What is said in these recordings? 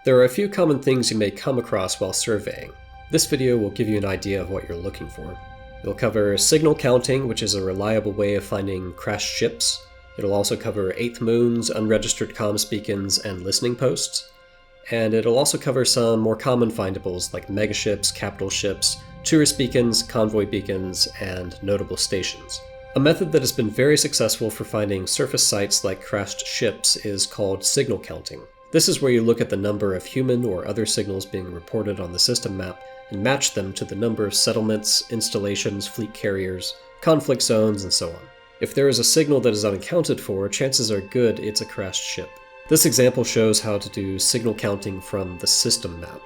There are a few common things you may come across while surveying. This video will give you an idea of what you're looking for. It'll cover signal counting, which is a reliable way of finding crashed ships. It'll also cover 8th moons, unregistered comms beacons, and listening posts. And it'll also cover some more common findables like megaships, capital ships, tourist beacons, convoy beacons, and notable stations. A method that has been very successful for finding surface sites like crashed ships is called signal counting. This is where you look at the number of human or other signals being reported on the system map and match them to the number of settlements, installations, fleet carriers, conflict zones, and so on. If there is a signal that is unaccounted for, chances are good it's a crashed ship. This example shows how to do signal counting from the system map.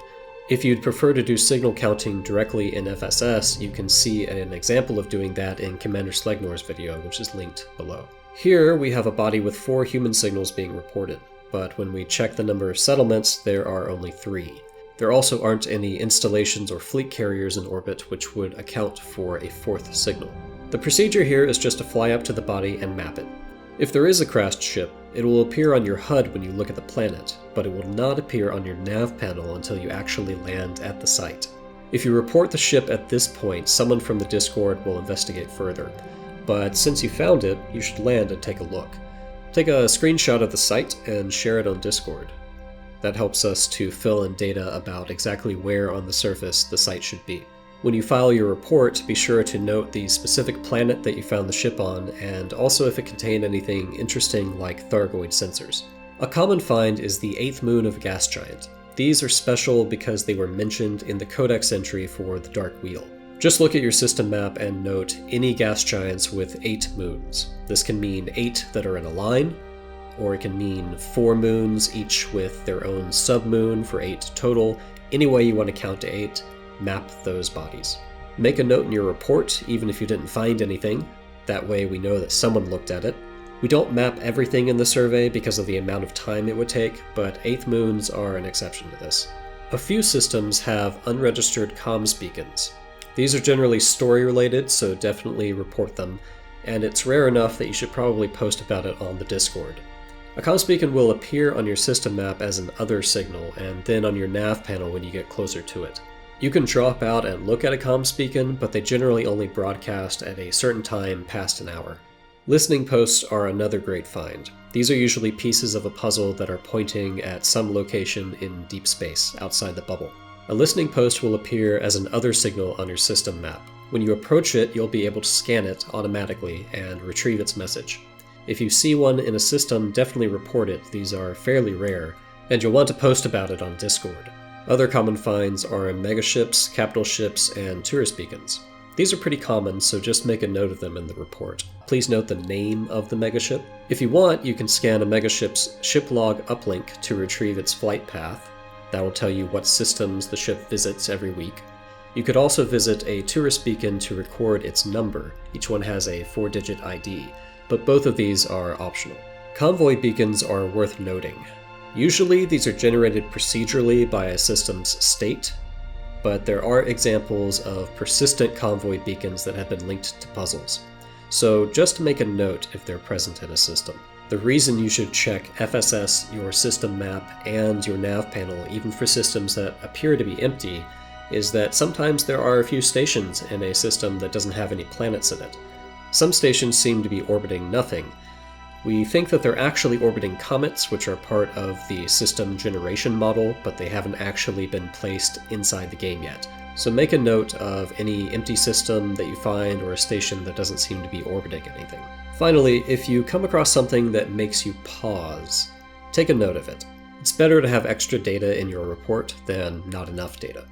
If you'd prefer to do signal counting directly in FSS, you can see an example of doing that in Commander Slegnor's video, which is linked below. Here we have a body with 4 human signals being reported, but when we check the number of settlements, there are only 3. There also aren't any installations or fleet carriers in orbit, which would account for a 4th signal. The procedure here is just to fly up to the body and map it. If there is a crashed ship, it will appear on your HUD when you look at the planet, but it will not appear on your nav panel until you actually land at the site. If you report the ship at this point, someone from the Discord will investigate further, but since you found it, you should land and take a look. Take a screenshot of the site and share it on Discord. That helps us to fill in data about exactly where on the surface the site should be. When you file your report, be sure to note the specific planet that you found the ship on, and also if it contained anything interesting like Thargoid sensors. A common find is the 8th moon of a gas giant. These are special because they were mentioned in the codex entry for the Dark Wheel. Just look at your system map and note any gas giants with 8 moons. This can mean 8 that are in a line, or it can mean 4 moons, each with their own submoon for 8 total. Any way you want to count to 8, map those bodies. Make a note in your report, even if you didn't find anything. That way we know that someone looked at it. We don't map everything in the survey because of the amount of time it would take, but 8th moons are an exception to this. A few systems have unregistered comms beacons. These are generally story-related, so definitely report them, and it's rare enough that you should probably post about it on the Discord. A comms beacon will appear on your system map as an other signal, and then on your nav panel when you get closer to it. You can drop out and look at a comms beacon, but they generally only broadcast at a certain time past an hour. Listening posts are another great find. These are usually pieces of a puzzle that are pointing at some location in deep space, outside the bubble. A listening post will appear as an other signal on your system map. When you approach it, you'll be able to scan it automatically and retrieve its message. If you see one in a system, definitely report it. These are fairly rare, and you'll want to post about it on Discord. Other common finds are megaships, capital ships, and tourist beacons. These are pretty common, so just make a note of them in the report. Please note the name of the megaship. If you want, you can scan a megaship's ship log uplink to retrieve its flight path. That will tell you what systems the ship visits every week. You could also visit a tourist beacon to record its number. Each one has a 4-digit ID, but both of these are optional. Convoy beacons are worth noting. Usually these are generated procedurally by a system's state, but there are examples of persistent convoy beacons that have been linked to puzzles. So just make a note if they're present in a system. The reason you should check FSS, your system map, and your nav panel, even for systems that appear to be empty, is that sometimes there are a few stations in a system that doesn't have any planets in it. Some stations seem to be orbiting nothing. We think that they're actually orbiting comets, which are part of the system generation model, but they haven't actually been placed inside the game yet. So make a note of any empty system that you find or a station that doesn't seem to be orbiting anything. Finally, if you come across something that makes you pause, take a note of it. It's better to have extra data in your report than not enough data.